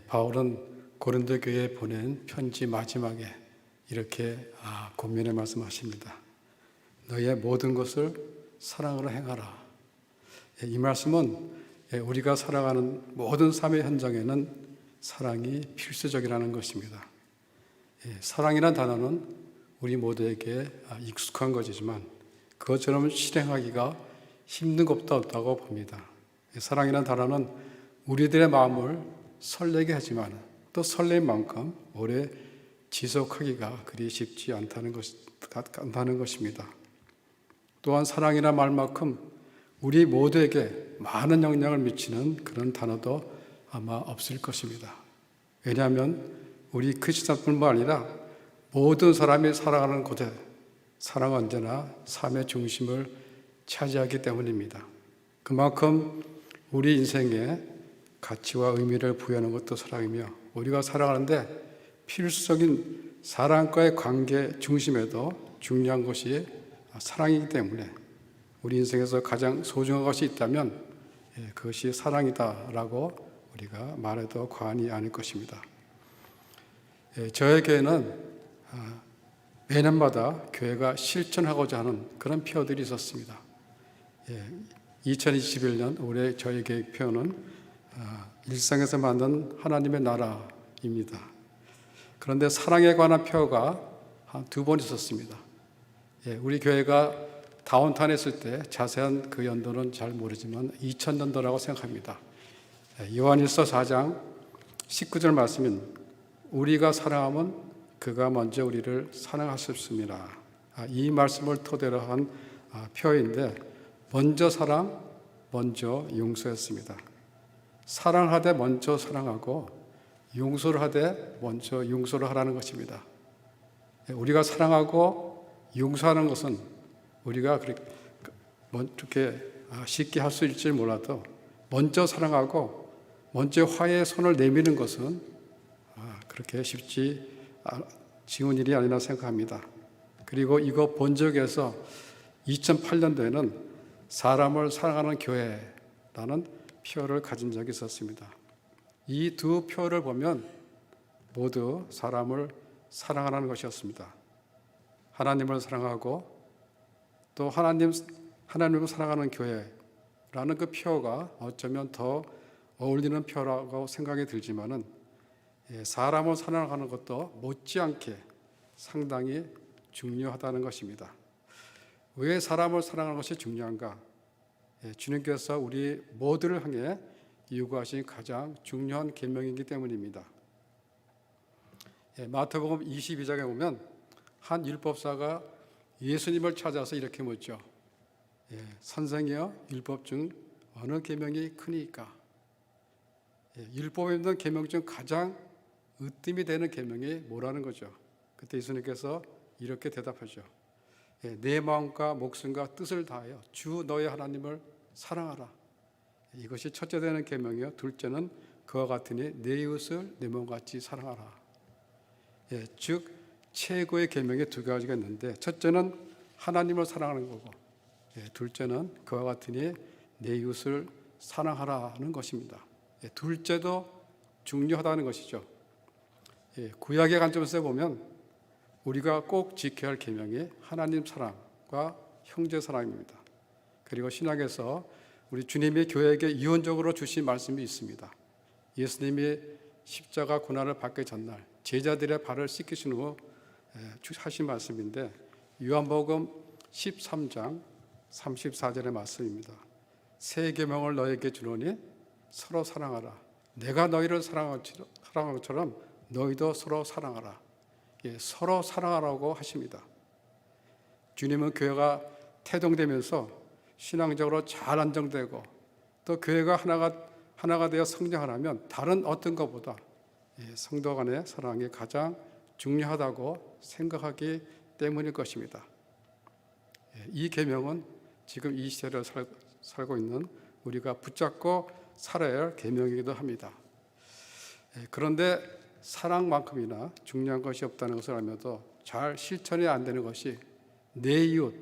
바울은 고린도 교회에 보낸 편지 마지막에 이렇게 권면의 말씀하십니다. 너의 모든 것을 사랑으로 행하라. 이 말씀은 우리가 살아가는 모든 삶의 현장에는 사랑이 필수적이라는 것입니다. 사랑이라는 단어는 우리 모두에게 익숙한 것이지만 그것처럼 실행하기가 힘든 것도 없다고 봅니다. 사랑이라는 단어는 우리들의 마음을 설레게 하지만 또 설레인 만큼 오래 지속하기가 그리 쉽지 않다는 것입니다. 또한 사랑이라는 말만큼 우리 모두에게 많은 영향을 미치는 그런 단어도 아마 없을 것입니다. 왜냐하면 우리 크리스찬뿐만 아니라 모든 사람이 살아가는 곳에 사랑은 언제나 삶의 중심을 차지하기 때문입니다. 그만큼 우리 인생에 가치와 의미를 부여하는 것도 사랑이며 우리가 살아가는데 필수적인 사람과의 관계 중심에도 중요한 것이 사랑이기 때문에 우리 인생에서 가장 소중한 것이 있다면 그것이 사랑이다라고 우리가 말해도 과언이 아닐 것입니다. 저의 교회는 매년마다 교회가 실천하고자 하는 그런 표어들이 있었습니다. 2021년 올해 저희 교회 표어는 일상에서 만든 하나님의 나라입니다. 그런데 사랑에 관한 표어가 한 2번 있었습니다. 우리 교회가 다운타운에 있을 때 자세한 그 연도는 잘 모르지만 2000년도라고 생각합니다. 요한일서 4장 19절 말씀인 우리가 사랑하면 그가 먼저 우리를 사랑하셨습니다. 이 말씀을 토대로 한 표어인데 먼저 사랑, 먼저 용서였습니다. 사랑하되 먼저 사랑하고 용서를 하되 먼저 용서를 하라는 것입니다. 우리가 사랑하고 용서하는 것은 우리가 그렇게 쉽게 할 수 있을지 몰라도 먼저 사랑하고 먼저 화해의 손을 내미는 것은 그렇게 쉽지 쉬운 일이 아니라 생각합니다. 그리고 이거 본적에서 2008년도에는 사람을 사랑하는 교회라는 표어를 가진 적이 있었습니다. 이 2 표어를 보면 모두 사람을 사랑하라는 것이었습니다. 하나님을 사랑하고 또 하나님을 사랑하는 교회라는 그 표어가 어쩌면 더 어울리는 표어라고 생각이 들지만은 사람을 사랑하는 것도 못지않게 상당히 중요하다는 것입니다. 왜 사람을 사랑하는 것이 중요한가? 주님께서 우리 모두를 향해 요구하신 가장 중요한 계명이기 때문입니다. 마태복음 22장에 보면 한 율법사가 예수님을 찾아서 이렇게 묻죠. 선생이여, 율법 중 어느 계명이 크니까? 율법에 있는 계명 중 가장 으뜸이 되는 계명이 뭐라는 거죠. 그때 예수님께서 이렇게 대답하죠. 내 마음과 목숨과 뜻을 다하여 주 너의 하나님을 사랑하라. 이것이 첫째 되는 계명이요. 둘째는 그와 같으니 내 이웃을 내 몸같이 사랑하라. 즉 최고의 계명이 2가지가 있는데 첫째는 하나님을 사랑하는 거고 둘째는 그와 같으니 내 이웃을 사랑하라는 것입니다. 둘째도 중요하다는 것이죠. 구약의 관점에서 보면 우리가 꼭 지켜야 할 계명이 하나님 사랑과 형제 사랑입니다. 그리고 신약에서 우리 주님이 교회에게 이원적으로 주신 말씀이 있습니다. 예수님이 십자가 고난을 받기 전날 제자들의 발을 씻기신 후 하신 말씀인데 요한복음 13장 34절의 말씀입니다. 새 계명을 너에게 주노니 서로 사랑하라. 내가 너희를 사랑한 것처럼 너희도 서로 사랑하라. 서로 사랑하라고 하십니다. 주님은 교회가 태동되면서 신앙적으로 잘 안정되고 또 교회가 하나가 되어 성장하려면 다른 어떤 것보다 성도 간의 사랑이 가장 중요하다고 생각하기 때문일 것입니다. 이 계명은 지금 이 시대를 살고 있는 우리가 붙잡고 살아야 할 계명이기도 합니다. 그런데 사랑만큼이나 중요한 것이 없다는 것을 알면서 잘 실천이 안 되는 것이 내 이웃,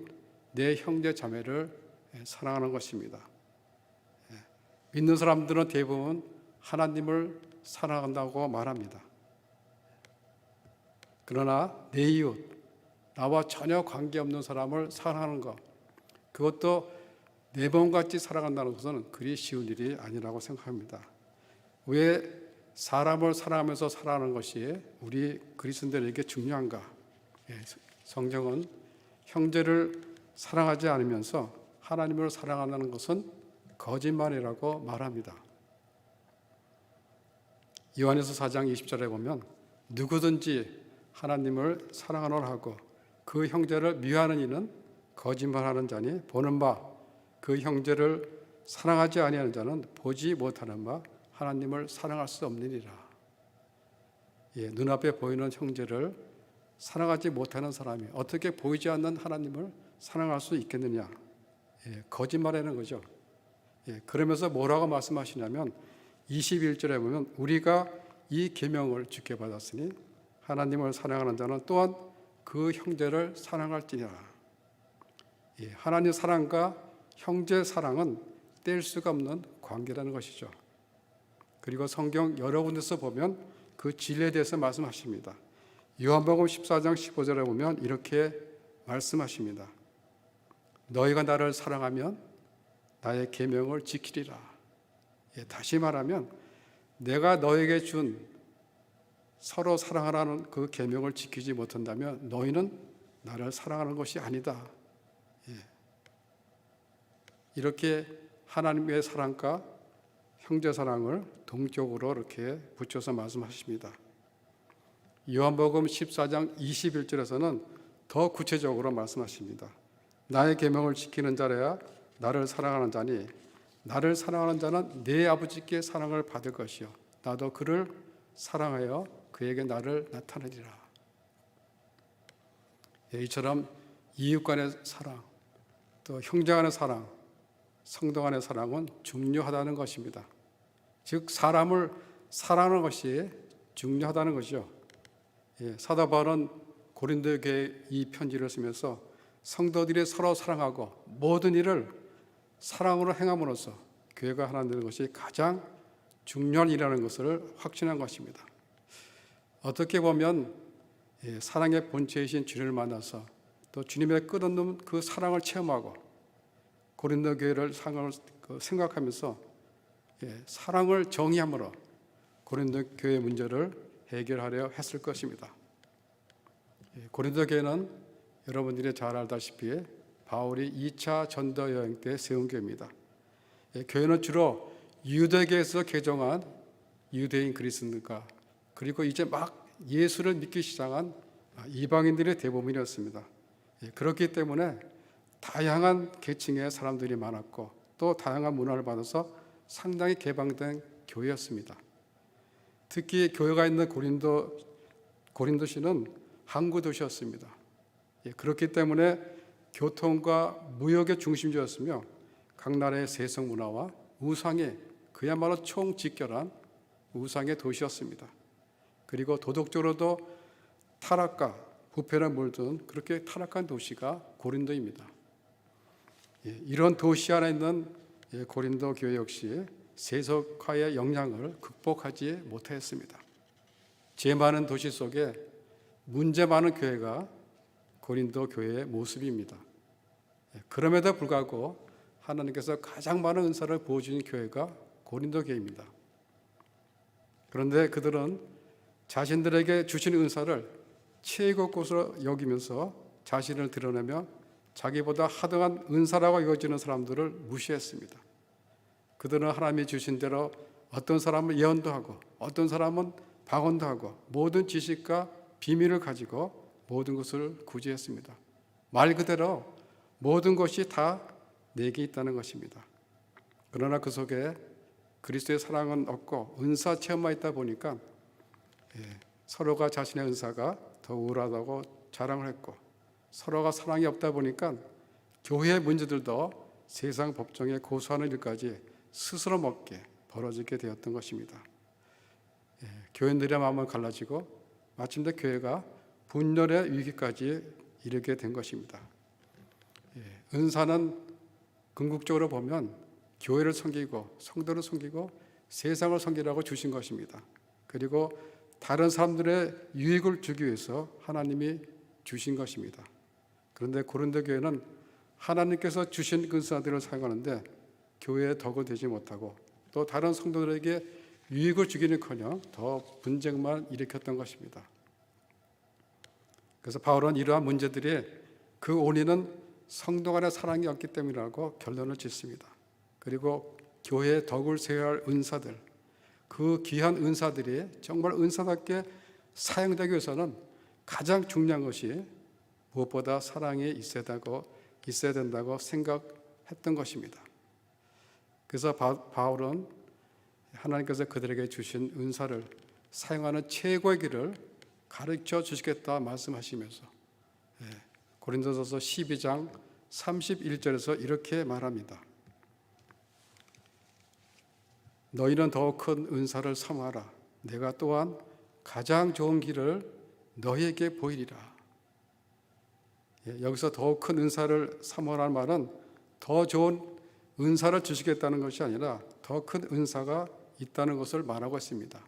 내 형제 자매를 사랑하는 것입니다. 믿는 사람들은 대부분 하나님을 사랑한다고 말합니다. 그러나 내 이웃, 나와 전혀 관계없는 사람을 사랑하는 것, 그것도 내 몸같이 사랑한다는 것은 그리 쉬운 일이 아니라고 생각합니다. 왜 사람을 사랑하면서 살아가는 것이 우리 그리스도인들에게 중요한가? 성경은 형제를 사랑하지 않으면서 하나님을 사랑한다는 것은 거짓말이라고 말합니다. 요한에서 4장 20절에 보면 누구든지 하나님을 사랑하노라 하고 그 형제를 미워하는 이는 거짓말하는 자니 보는 바 그 형제를 사랑하지 아니하는 자는 보지 못하는 바 하나님을 사랑할 수 없느니라. 눈앞에 보이는 형제를 사랑하지 못하는 사람이 어떻게 보이지 않는 하나님을 사랑할 수 있겠느냐? 거짓말하는 거죠. 그러면서 뭐라고 말씀하시냐면 21절에 보면 우리가 이 계명을 주께 받았으니 하나님을 사랑하는 자는 또한 그 형제를 사랑할지니라. 하나님 사랑과 형제 사랑은 뗄 수가 없는 관계라는 것이죠. 그리고 성경 여러 군데서 보면 그 진리에 대해서 말씀하십니다. 요한복음 14장 15절에 보면 이렇게 말씀하십니다. 너희가 나를 사랑하면 나의 계명을 지키리라. 다시 말하면 내가 너에게 준 서로 사랑하라는 그 계명을 지키지 못한다면 너희는 나를 사랑하는 것이 아니다. 이렇게 하나님의 사랑과 형제 사랑을 동격으로 이렇게 붙여서 말씀하십니다. 요한복음 14장 21절에서는 더 구체적으로 말씀하십니다. 나의 계명을 지키는 자라야 나를 사랑하는 자니 나를 사랑하는 자는 내 아버지께 사랑을 받을 것이요 나도 그를 사랑하여 그에게 나를 나타내리라. 이처럼 이웃 간의 사랑, 또 형제 간의 사랑, 성도 간의 사랑은 중요하다는 것입니다. 즉 사람을 사랑하는 것이 중요하다는 것이죠. 사도 바울은 고린도 교회에 이 편지를 쓰면서 성도들이 서로 사랑하고 모든 일을 사랑으로 행함으로써 교회가 하나 되는 것이 가장 중요한 일이라는 것을 확신한 것입니다. 어떻게 보면 사랑의 본체이신 주님을 만나서 또 주님의 끝없는 그 사랑을 체험하고 고린도 교회를 생각하면서 사랑을 정의함으로 고린도 교회 문제를 해결하려 했을 것입니다. 고린도 교회는 여러분들이 잘 알다시피 바울이 2차 전도 여행 때 세운 교회입니다. 교회는 주로 유대계에서 개종한 유대인 그리스도인과 그리고 이제 막 예수를 믿기 시작한 이방인들의 대부분이었습니다. 그렇기 때문에 다양한 계층의 사람들이 많았고 또 다양한 문화를 받아서 상당히 개방된 교회였습니다. 특히 교회가 있는 고린도시는 항구 도시였습니다. 그렇기 때문에 교통과 무역의 중심지였으며 각 나라의 세속 문화와 우상의 그야말로 총직결한 우상의 도시였습니다. 그리고 도덕적으로도 타락과 부패를 물든 그렇게 타락한 도시가 고린도입니다. 이런 도시 안에 있는 고린도 교회 역시 세속화의 영향을 극복하지 못했습니다. 죄 많은 도시 속에 문제 많은 교회가 고린도 교회의 모습입니다. 그럼에도 불구하고 하나님께서 가장 많은 은사를 부어주신 교회가 고린도 교회입니다. 그런데 그들은 자신들에게 주신 은사를 최고 것으로 여기면서 자신을 드러내며 자기보다 하등한 은사라고 여겨지는 사람들을 무시했습니다. 그들은 하나님이 주신 대로 어떤 사람은 예언도 하고 어떤 사람은 방언도 하고 모든 지식과 비밀을 가지고 모든 것을 구제했습니다. 말 그대로 모든 것이 다 내게 있다는 것입니다. 그러나 그 속에 그리스도의 사랑은 없고 은사 체험만 있다 보니까 서로가 자신의 은사가 더 우월하다고 자랑을 했고 서로가 사랑이 없다 보니까 교회의 문제들도 세상 법정에 고소하는 일까지 스스로 먹게 벌어지게 되었던 것입니다. 교인들의 마음은 갈라지고 마침내 교회가 분열의 위기까지 이르게 된 것입니다. 은사는 궁극적으로 보면 교회를 섬기고 성도를 섬기고 세상을 섬기라고 주신 것입니다. 그리고 다른 사람들의 유익을 주기 위해서 하나님이 주신 것입니다. 그런데 고린도 교회는 하나님께서 주신 은사들을 사용하는데 교회에 덕을 되지 못하고 또 다른 성도들에게 유익을 주기는커녕 더 분쟁만 일으켰던 것입니다. 그래서 바울은 이러한 문제들이 그 원인은 성도 간의 사랑이 없기 때문이라고 결론을 짓습니다. 그리고 교회에 덕을 세워야 할 은사들, 그 귀한 은사들이 정말 은사답게 사용되기 위해서는 가장 중요한 것이 무엇보다 사랑이 있어야 된다고 생각했던 것입니다. 그래서 바울은 하나님께서 그들에게 주신 은사를 사용하는 최고의 길을 가르쳐 주시겠다 말씀하시면서 고린도서서 12장 31절에서 이렇게 말합니다. 너희는 더 큰 은사를 사모하라. 내가 또한 가장 좋은 길을 너희에게 보이리라. 여기서 더 큰 은사를 사모하라는 말은 더 좋은 은사를 주시겠다는 것이 아니라 더 큰 은사가 있다는 것을 말하고 있습니다.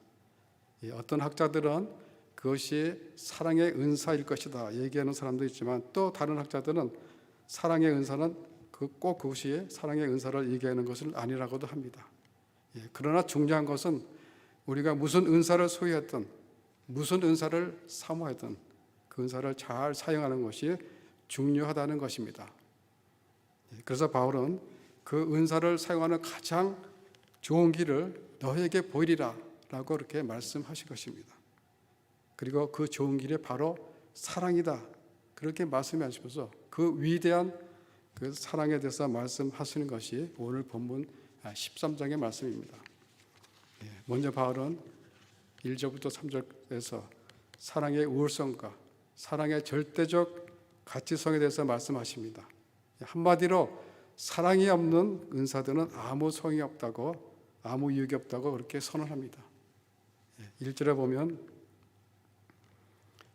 어떤 학자들은 그것이 사랑의 은사일 것이다 얘기하는 사람도 있지만 또 다른 학자들은 사랑의 은사는 꼭 그것이 사랑의 은사를 얘기하는 것은 아니라고도 합니다. 그러나 중요한 것은 우리가 무슨 은사를 소유했든 무슨 은사를 사모하든 그 은사를 잘 사용하는 것이 중요하다는 것입니다. 그래서 바울은 그 은사를 사용하는 가장 좋은 길을 너에게 보이리라 라고 그렇게 말씀하신 것입니다. 그리고 그 좋은 길이 바로 사랑이다 그렇게 말씀하시면서 그 위대한 그 사랑에 대해서 말씀하시는 것이 오늘 본문 13장의 말씀입니다. 먼저 바울은 1절부터 3절에서 사랑의 우월성과 사랑의 절대적 가치성에 대해서 말씀하십니다. 한마디로 사랑이 없는 은사들은 아무 소용이 없다고, 아무 유익이 없다고 그렇게 선언합니다. 1절에 보면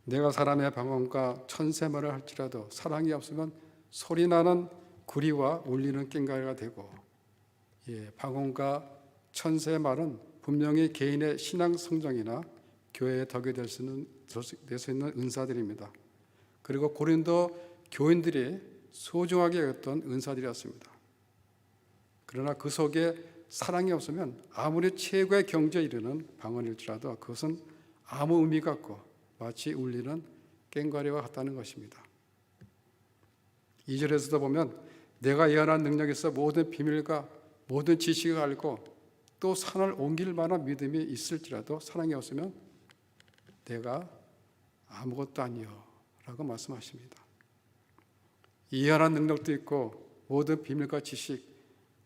내가 사람의 방언과 천세말을 할지라도 사랑이 없으면 소리나는 구리와 울리는 꽹과리가 되고, 방언과 천세말은 분명히 개인의 신앙 성장이나 교회의 덕이 될 수 있는 은사들입니다. 그리고 고린도 교인들이 소중하게 여겼던 은사들이었습니다. 그러나 그 속에 사랑이 없으면 아무리 최고의 경지에 이르는 방언일지라도 그것은 아무 의미가 없고 마치 울리는 꽹과리와 같다는 것입니다. 2절에서도 보면 내가 예언한 능력에서 모든 비밀과 모든 지식을 알고 또 산을 옮길 만한 믿음이 있을지라도 사랑이 없으면 내가 아무것도 아니요 라고 말씀하십니다. 예언한 능력도 있고 모든 비밀과 지식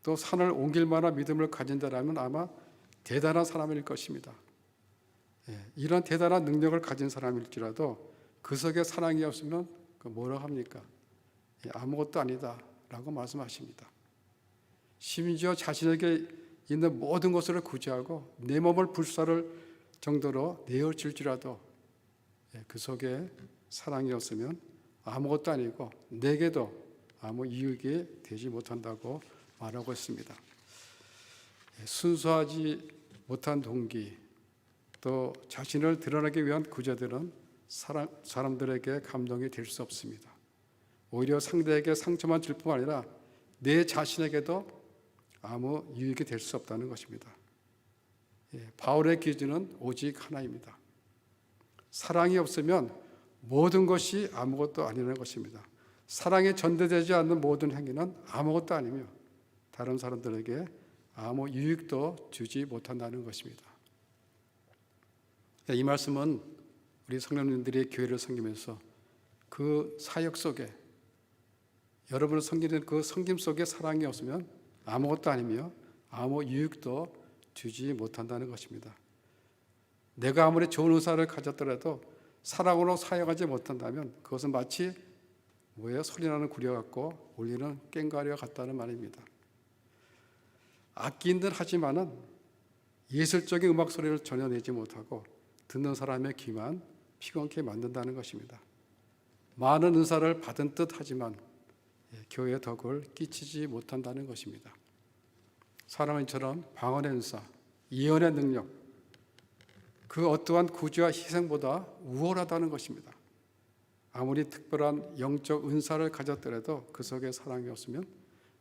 또 산을 옮길 만한 믿음을 가진다라면 아마 대단한 사람일 것입니다. 이런 대단한 능력을 가진 사람일지라도 그 속에 사랑이 없으면 뭐라고 합니까? 아무것도 아니다 라고 말씀하십니다. 심지어 자신에게 있는 모든 것을 구제하고 내 몸을 불사를 정도로 내어줄지라도 그 속에 사랑이 없으면 아무것도 아니고 내게도 아무 이익이 되지 못한다고 말하고 있습니다. 순수하지 못한 동기 또 자신을 드러내기 위한 구제들은 사람들에게 감동이 될 수 없습니다. 오히려 상대에게 상처만 줄 뿐 아니라 내 자신에게도 아무 유익이 될 수 없다는 것입니다. 바울의 기준은 오직 하나입니다. 사랑이 없으면 모든 것이 아무것도 아니라는 것입니다. 사랑이 전달되지 않는 모든 행위는 아무것도 아니며 다른 사람들에게 아무 유익도 주지 못한다는 것입니다. 이 말씀은 우리 성도님들이 교회를 섬기면서 그 사역 속에 여러분을 섬기는 그 섬김 속에 사랑이 없으면 아무것도 아니며 아무 유익도 주지 못한다는 것입니다. 내가 아무리 좋은 의사를 가졌더라도 사랑으로 사용하지 못한다면 그것은 마치 소리나는 구려 같고 울리는 꽹과리와 같다는 말입니다. 악기인 듯 하지만은 예술적인 음악 소리를 전혀 내지 못하고 듣는 사람의 귀만 피곤케 만든다는 것입니다. 많은 은사를 받은 듯 하지만 교회의 덕을 끼치지 못한다는 것입니다. 사람은 이처럼 방언의 은사, 예언의 능력, 그 어떠한 구제와 희생보다 우월하다는 것입니다. 아무리 특별한 영적 은사를 가졌더라도 그 속에 사랑이 없으면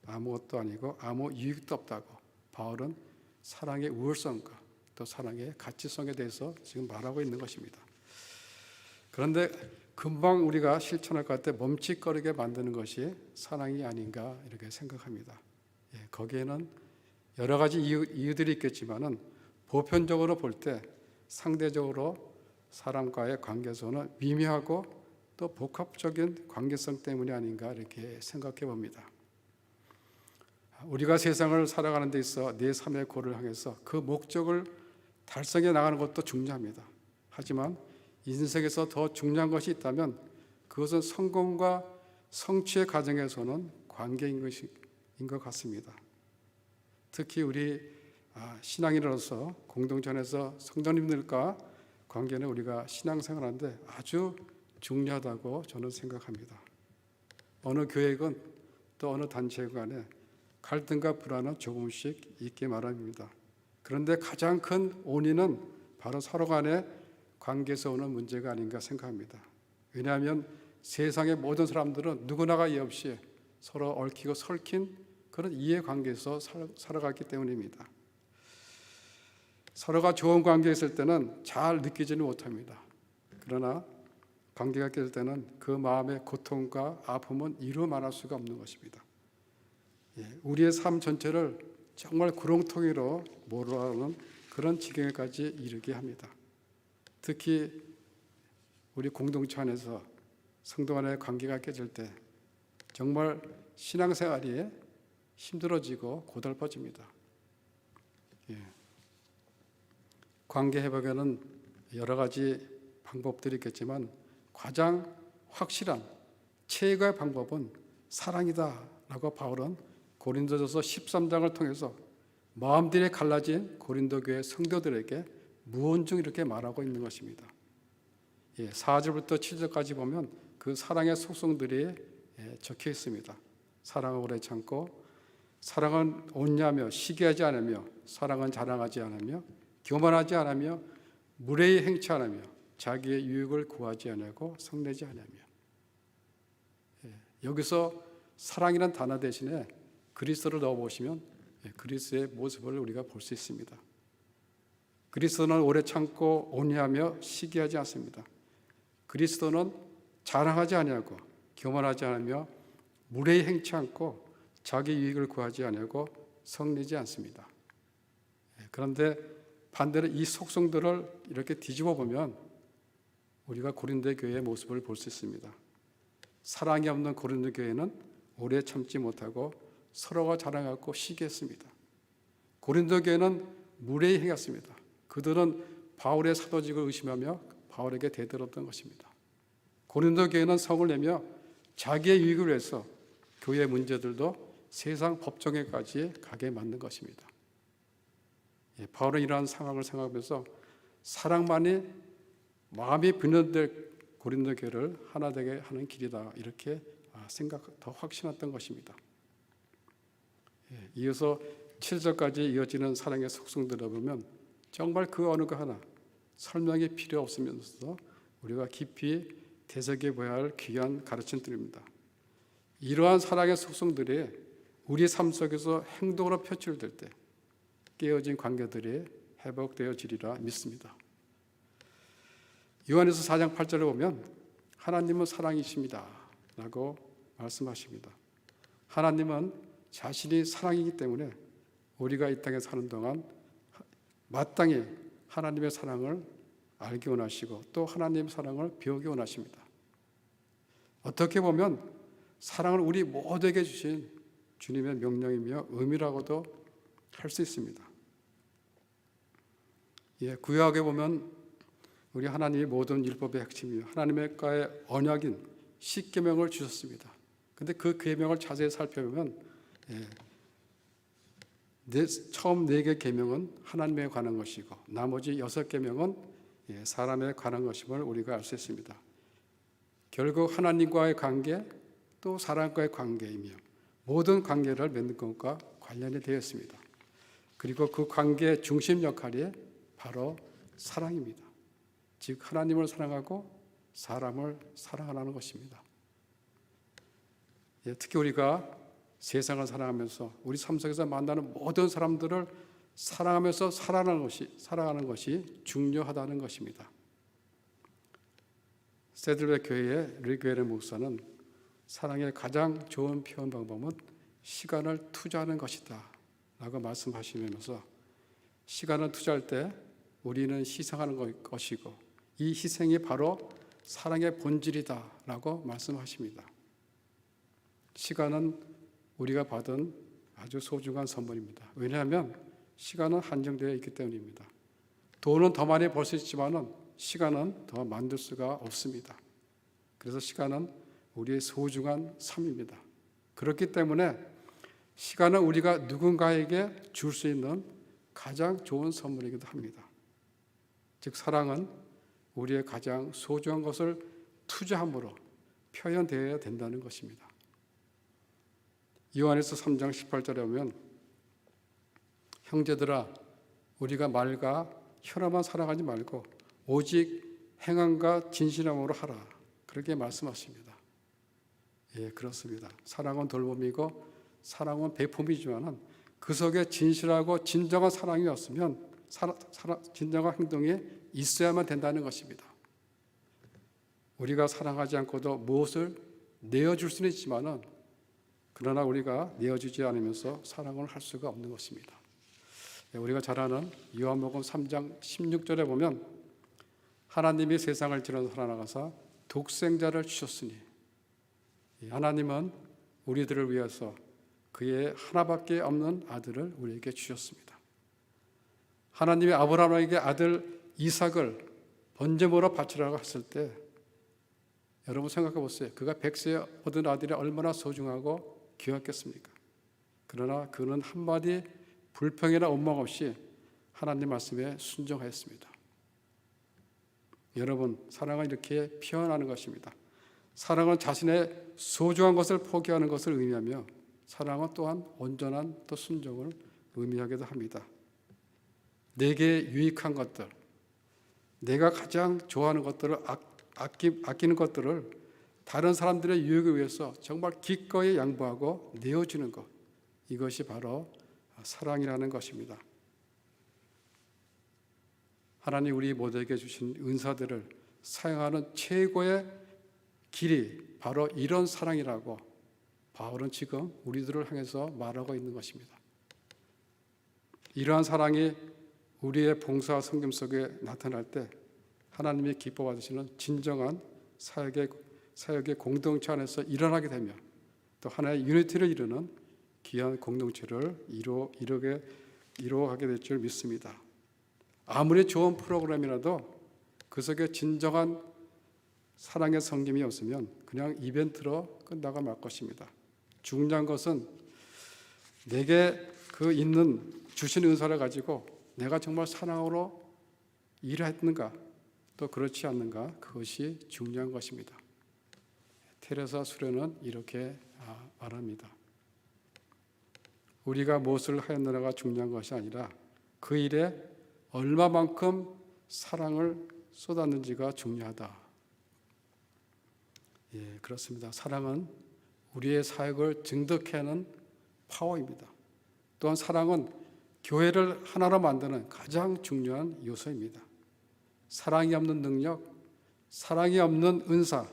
아무것도 아니고 아무 유익도 없다고 바울은 사랑의 우월성과 또 사랑의 가치성에 대해서 지금 말하고 있는 것입니다. 그런데 금방 우리가 실천할 것 같아 멈칫거리게 만드는 것이 사랑이 아닌가 이렇게 생각합니다. 거기에는 여러 가지 이유들이 있겠지만은 보편적으로 볼 때 상대적으로 사람과의 관계에서는 미묘하고 또 복합적인 관계성 때문이 아닌가 이렇게 생각해 봅니다. 우리가 세상을 살아가는 데 있어 내 삶의 고를 향해서 그 목적을 달성해 나가는 것도 중요합니다. 하지만 인생에서 더 중요한 것이 있다면 그것은 성공과 성취의 과정에서는 관계인 것 같습니다. 특히 우리 신앙인으로서 공동체에서 성도님들과 관계는 우리가 신앙생활하는데 아주 중요하다고 저는 생각합니다. 어느 교회건 또 어느 단체 간에 갈등과 불안은 조금씩 있게 마련입니다. 그런데 가장 큰 원인은 바로 서로 간의 관계에서 오는 문제가 아닌가 생각합니다. 왜냐하면 세상의 모든 사람들은 누구나가 이해 없이 서로 얽히고 설킨 그런 이해관계에서 살아갔기 때문입니다. 서로가 좋은 관계에 있을 때는 잘 느끼지는 못합니다. 그러나 관계가 깨질 때는 그 마음의 고통과 아픔은 이루 말할 수가 없는 것입니다. 우리의 삶 전체를 정말 구렁텅이로 몰아오는 그런 지경에까지 이르게 합니다. 특히 우리 공동체 안에서 성도 간의 관계가 깨질 때 정말 신앙생활이 힘들어지고 고달퍼집니다. 관계 회복에는 여러 가지 방법들이 있겠지만 가장 확실한 최고의 방법은 사랑이다라고 바울은 고린도전서 13장을 통해서 마음들이 갈라진 고린도 교회 성도들에게 무언중 이렇게 말하고 있는 것입니다. 4절부터 7절까지 보면 그 사랑의 속성들이 적혀 있습니다. 사랑은 오래 참고, 사랑은 온유하며 시기하지 않으며, 사랑은 자랑하지 않으며, 교만하지 않으며, 무례히 행치 않으며, 자기의 유익을 구하지 않고 성내지 않으며. 여기서 사랑이라는 단어 대신에 그리스도를 넣어보시면 그리스도의 모습을 우리가 볼 수 있습니다. 그리스도는 오래 참고 온유하며 시기하지 않습니다. 그리스도는 자랑하지 아니하고 교만하지 않으며 무례히 행치 않고 자기 유익을 구하지 아니하고 성내지 않습니다. 그런데 반대로 이 속성들을 이렇게 뒤집어 보면 우리가 고린도 교회의 모습을 볼 수 있습니다. 사랑이 없는 고린도 교회는 오래 참지 못하고 서로가 자랑하고 시기했습니다. 고린도 교회는 무례히 행했습니다. 그들은 바울의 사도직을 의심하며 바울에게 대들었던 것입니다. 고린도 교회는 성을 내며 자기의 유익을 위해서 교회의 문제들도 세상 법정에까지 가게 만든 것입니다. 바울은 이러한 상황을 생각하면서 사랑만이 마음이 분열될 고린도 교회를 하나 되게 하는 길이다 이렇게 더 확신했던 것입니다. 이어서 7절까지 이어지는 사랑의 속성들을 보면 정말 그 어느 거 하나 설명이 필요 없으면서도 우리가 깊이 되새겨 봐야 할 귀한 가르침들입니다. 이러한 사랑의 속성들이 우리 삶 속에서 행동으로 표출될 때 깨어진 관계들이 회복되어지리라 믿습니다. 요한에서 4장 8절에 보면 하나님은 사랑이십니다 라고 말씀하십니다. 하나님은 자신이 사랑이기 때문에 우리가 이 땅에 사는 동안 마땅히 하나님의 사랑을 알기 원하시고 또 하나님의 사랑을 배우기 원하십니다. 어떻게 보면 사랑을 우리 모두에게 주신 주님의 명령이며 의미라고도 할 수 있습니다. 구약에 보면 우리 하나님이 모든 율법의 핵심이요 하나님과의 언약인 십계명을 주셨습니다. 근데 그 계명을 자세히 살펴보면 처음 4개 계명은 하나님에 관한 것이고 나머지 6계명은 사람에 관한 것임을 우리가 알 수 있습니다. 결국 하나님과의 관계 또 사람과의 관계이며 모든 관계를 맺는 것과 관련이 되어 있습니다. 그리고 그 관계의 중심 역할이 바로 사랑입니다. 즉 하나님을 사랑하고 사람을 사랑하라는 것입니다. 특히 우리가 세상을 사랑하면서 우리 삶 속에서 만나는 모든 사람들을 사랑하면서 살아가는 것이 중요하다는 것입니다. 세들베 교회의 르게르 목사는 사랑의 가장 좋은 표현 방법은 시간을 투자하는 것이다 라고 말씀하시면서 시간을 투자할 때 우리는 희생하는 것이고 이 희생이 바로 사랑의 본질이다 라고 말씀하십니다. 시간은 우리가 받은 아주 소중한 선물입니다. 왜냐하면 시간은 한정되어 있기 때문입니다. 돈은 더 많이 벌 수 있지만 시간은 더 만들 수가 없습니다. 그래서 시간은 우리의 소중한 삶입니다. 그렇기 때문에 시간은 우리가 누군가에게 줄 수 있는 가장 좋은 선물이기도 합니다. 즉 사랑은 우리의 가장 소중한 것을 투자함으로 표현되어야 된다는 것입니다. 요한일서 3장 18절에 보면 형제들아 우리가 말과 혀로만 사랑하지 말고 오직 행함과 진실함으로 하라 그렇게 말씀하십니다. 예, 그렇습니다. 사랑은 돌봄이고 사랑은 배품이지만 그 속에 진실하고 진정한 사랑이 없으면 진정한 행동이 있어야만 된다는 것입니다. 우리가 사랑하지 않고도 무엇을 내어줄 수는 있지만 그러나 우리가 내어주지 않으면서 사랑을 할 수가 없는 것입니다. 우리가 잘 아는 요한복음 3장 16절에 보면 하나님이 세상을 지나서 살아나가사 독생자를 주셨으니 하나님은 우리들을 위해서 그의 하나밖에 없는 아들을 우리에게 주셨습니다. 하나님이 아브라함에게 아들 이삭을 번제물로 바치라고 했을 때 여러분 생각해 보세요. 그가 100세 얻은 아들이 얼마나 소중하고 귀했겠습니까? 그러나 그는 한마디 불평이나 원망 없이 하나님 말씀에 순종하였습니다. 여러분 사랑은 이렇게 표현하는 것입니다. 사랑은 자신의 소중한 것을 포기하는 것을 의미하며 사랑은 또한 온전한 또 순종을 의미하기도 합니다. 내게 유익한 것들, 내가 가장 좋아하는 것들을 아끼는 것들을 다른 사람들의 유익을 위해서 정말 기꺼이 양보하고 내어주는 것, 이것이 바로 사랑이라는 것입니다. 하나님 우리 모두에게 주신 은사들을 사용하는 최고의 길이 바로 이런 사랑이라고 바울은 지금 우리들을 향해서 말하고 있는 것입니다. 이러한 사랑이 우리의 봉사와 섬김 속에 나타날 때 하나님이 기뻐 받으시는 진정한 사역의 공동체 안에서 일어나게 되며 또 하나의 유니티를 이루는 귀한 공동체를 이루어가게 될 줄 믿습니다. 아무리 좋은 프로그램이라도 그 속에 진정한 사랑의 섬김이 없으면 그냥 이벤트로 끝나가 말 것입니다. 중요한 것은 내게 주신 은사를 가지고 내가 정말 사랑으로 일했는가 또 그렇지 않는가 그것이 중요한 것입니다. 테레사 수련은 이렇게 말합니다. 우리가 무엇을 하였느냐가 중요한 것이 아니라 그 일에 얼마만큼 사랑을 쏟았는지가 중요하다. 예, 그렇습니다. 사랑은 우리의 사역을 증득케 하는 파워입니다. 또한 사랑은 교회를 하나로 만드는 가장 중요한 요소입니다. 사랑이 없는 능력, 사랑이 없는 은사,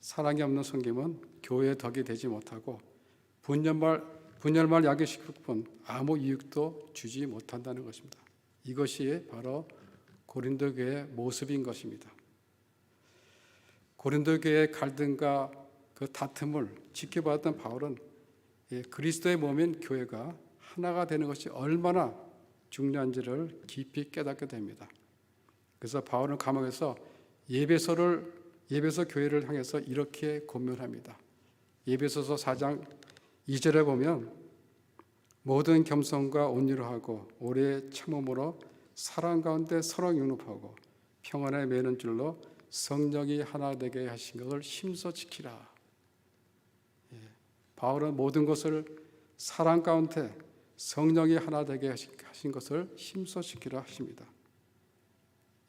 사랑이 없는 섬김은 교회의 덕이 되지 못하고 분열만 야기시킬 뿐 아무 이익도 주지 못한다는 것입니다. 이것이 바로 고린도 교회의 모습인 것입니다. 고린도 교회의 갈등과 그 다툼을 지켜봤던 바울은 그리스도의 몸인 교회가 하나가 되는 것이 얼마나 중요한지를 깊이 깨닫게 됩니다. 그래서 바울은 감옥에서 예배소 교회를 향해서 이렇게 권면합니다. 예배소서 4장 2절에 보면 모든 겸손과 온유로 하고 오래 참음으로 사랑 가운데 서로 용납하고 평안에 매는 줄로 성령이 하나 되게 하신 것을 힘써 지키라. 바울은 모든 것을 사랑 가운데 성령이 하나 되게 하신 것을 힘써지키라 하십니다.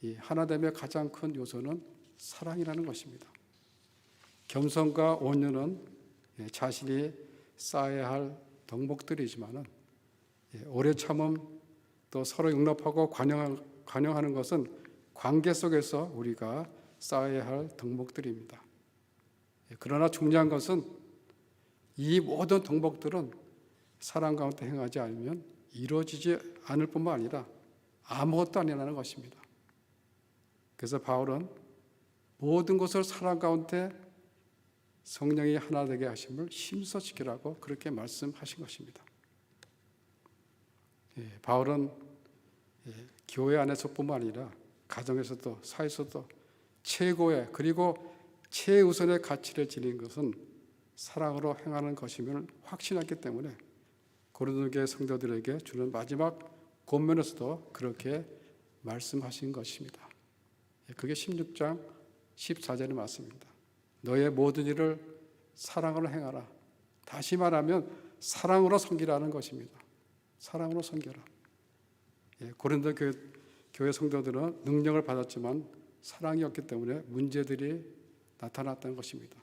이 하나됨의 가장 큰 요소는 사랑이라는 것입니다. 겸손과 온유는 자신이 쌓아야 할 덕목들이지만은 오래 참음 또 서로 용납하고 관용하는 것은 관계 속에서 우리가 쌓아야 할 덕목들입니다. 그러나 중요한 것은 이 모든 덕목들은 사랑 가운데 행하지 않으면 이루어지지 않을 뿐만 아니라 아무것도 아니라는 것입니다. 그래서 바울은 모든 것을 사랑 가운데 성령이 하나 되게 하심을 힘써 지키라고 그렇게 말씀하신 것입니다. 바울은 교회 안에서뿐만 아니라 가정에서도 사회에서도 최고의 그리고 최우선의 가치를 지닌 것은 사랑으로 행하는 것임을 확신했기 때문에 고린도교회 성도들에게 주는 마지막 권면에서도 그렇게 말씀하신 것입니다. 그게 16장 14절의 말씀입니다. 너의 모든 일을 사랑으로 행하라. 다시 말하면 사랑으로 섬기라는 것입니다. 사랑으로 섬겨라. 고린도 교회 성도들은 능력을 받았지만 사랑이 없기 때문에 문제들이 나타났다는 것입니다.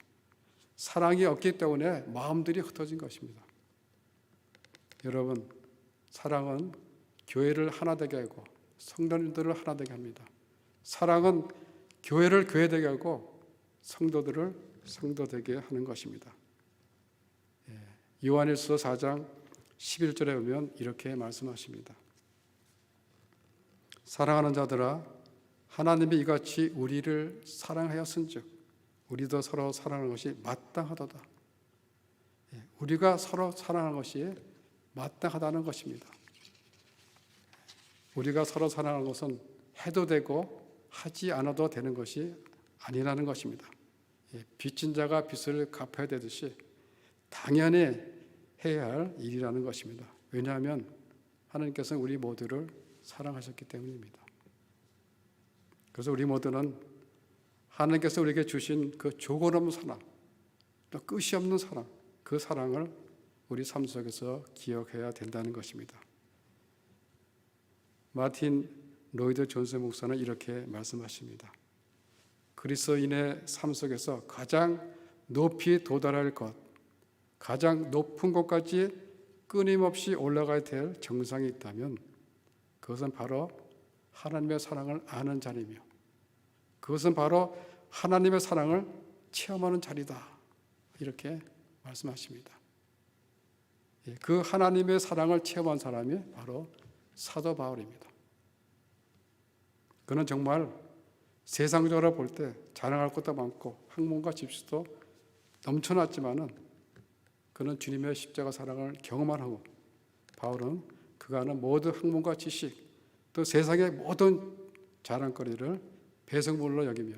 사랑이 없기 때문에 마음들이 흩어진 것입니다. 여러분, 사랑은 교회를 하나 되게 하고 성도들을 하나 되게 합니다. 사랑은 교회를 교회되게 하고 성도들을 성도되게 하는 것입니다. 요한일서 4장 11절에 보면 이렇게 말씀하십니다. 사랑하는 자들아, 하나님이 이같이 우리를 사랑하였은즉 우리도 서로 사랑하는 것이 마땅하도다. 우리가 서로 사랑하는 것이 마땅하다는 것입니다. 우리가 서로 사랑하는 것은 해도 되고 하지 않아도 되는 것이 아니라는 것입니다. 빚진 자가 빚을 갚아야 되듯이 당연히 해야 할 일이라는 것입니다. 왜냐하면 하나님께서는 우리 모두를 사랑하셨기 때문입니다. 그래서 우리 모두는 하나님께서 우리에게 주신 그 조건 없는 사랑, 또 끝이 없는 사랑, 그 사랑을 우리 삶 속에서 기억해야 된다는 것입니다. 마틴 로이드 존스 목사는 이렇게 말씀하십니다. 그리스도인의 삶 속에서 가장 높이 도달할 것, 가장 높은 곳까지 끊임없이 올라가야 될 정상이 있다면 그것은 바로 하나님의 사랑을 아는 자리며 그것은 바로 하나님의 사랑을 체험하는 자리다. 이렇게 말씀하십니다. 그 하나님의 사랑을 체험한 사람이 바로 사도 바울입니다. 그는 정말 세상적으로 볼 때 자랑할 것도 많고 학문과 집수도 넘쳐났지만은 그는 주님의 십자가 사랑을 경험만 하고 바울은 그가 하는 모든 학문과 지식 또 세상의 모든 자랑거리를 배설물로 여기며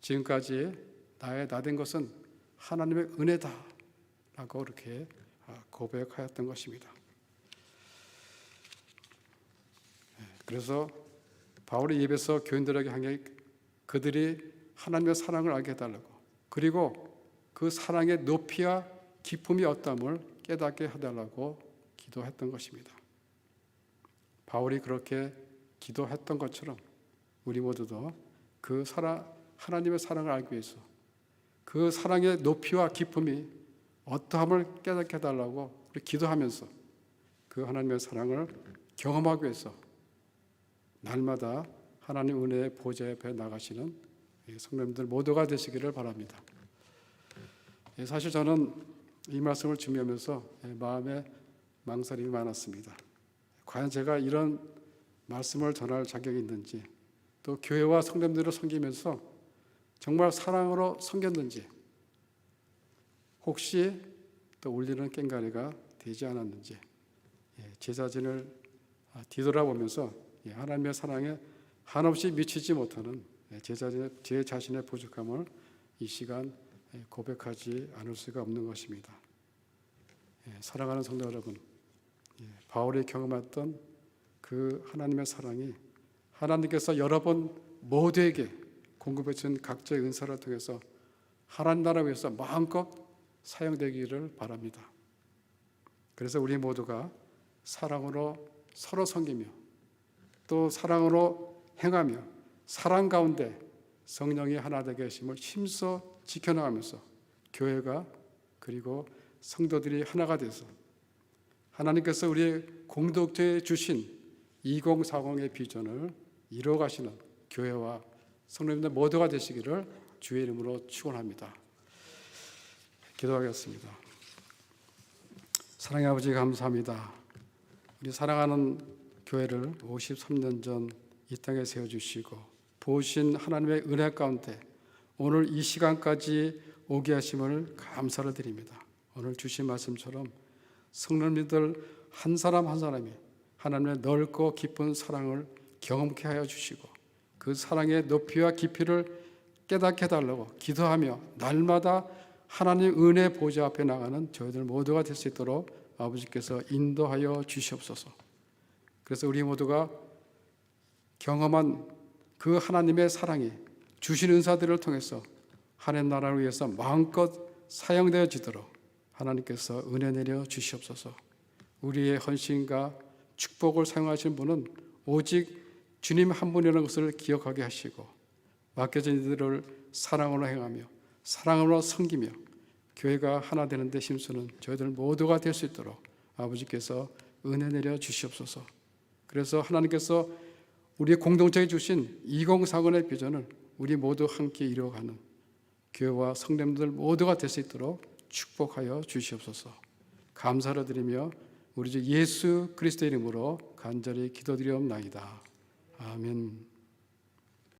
지금까지 나의 나된 것은 하나님의 은혜다 라고 이렇게 고백하였던 것입니다. 그래서 바울이 예배서 교인들에게 향해 그들이 하나님의 사랑을 알게 해달라고 그리고 그 사랑의 높이와 기쁨이 어떠함을 깨닫게 해달라고 기도했던 것입니다. 바울이 그렇게 기도했던 것처럼 우리 모두도 그 하나님의 사랑을 알기 위해서 그 사랑의 높이와 기쁨이 어떠함을 깨닫게 해달라고 기도하면서 그 하나님의 사랑을 경험하기 위해서 날마다 하나님 은혜의 보좌 옆에 나가시는 성도님들 모두가 되시기를 바랍니다. 사실 저는 이 말씀을 준비하면서 마음에 망설임이 많았습니다. 과연 제가 이런 말씀을 전할 자격이 있는지 또 교회와 성도님들을 섬기면서 정말 사랑으로 섬겼는지 혹시 또 울리는 꽹과리가 되지 않았는지 제 자신을 뒤돌아보면서 하나님의 사랑에 한없이 미치지 못하는 제 자신의 부족함을 이 시간 고백하지 않을 수가 없는 것입니다. 사랑하는 성도 여러분, 바울이 경험했던 그 하나님의 사랑이 하나님께서 여러 번 모두에게 공급해 주신 각자의 은사를 통해서 하나님 나라 위해서 마음껏 사용되기를 바랍니다. 그래서 우리 모두가 사랑으로 서로 섬기며 또 사랑으로 행하며 사랑 가운데 성령이 하나 되게 하심을 힘써 지켜나가면서 교회가 그리고 성도들이 하나가 돼서 하나님께서 우리의 공동체에 주신 2040의 비전을 이루어가시는 교회와 성도님들 모두가 되시기를 주의 이름으로 축원합니다. 기도하겠습니다. 사랑의 아버지 감사합니다. 우리 사랑하는 교회를 53년 전 이 땅에 세워주시고 보신 하나님의 은혜 가운데 오늘 이 시간까지 오게 하심을 감사를 드립니다. 오늘 주신 말씀처럼 성도님들 한 사람 한 사람이 하나님의 넓고 깊은 사랑을 경험케 하여 주시고 그 사랑의 높이와 깊이를 깨닫게 해달라고 기도하며 날마다 하나님 은혜 보좌 앞에 나가는 저희들 모두가 될 수 있도록 아버지께서 인도하여 주시옵소서. 그래서 우리 모두가 경험한 그 하나님의 사랑이 주신 은사들을 통해서 하나님 나라를 위해서 마음껏 사용되어지도록 하나님께서 은혜 내려 주시옵소서. 우리의 헌신과 축복을 사용하신 분은 오직 주님 한 분이라는 것을 기억하게 하시고 맡겨진 이들을 사랑으로 행하며 사랑으로 섬기며 교회가 하나 되는 데 힘쓰는 저희들 모두가 될 수 있도록 아버지께서 은혜 내려 주시옵소서. 그래서 하나님께서 우리의 공동체에 주신 2040의 비전을 우리 모두 함께 이루어가는 교회와 성도님들 모두가 될 수 있도록 축복하여 주시옵소서. 감사를 드리며 우리 주 예수 그리스도의 이름으로 간절히 기도드리옵나이다. 아멘.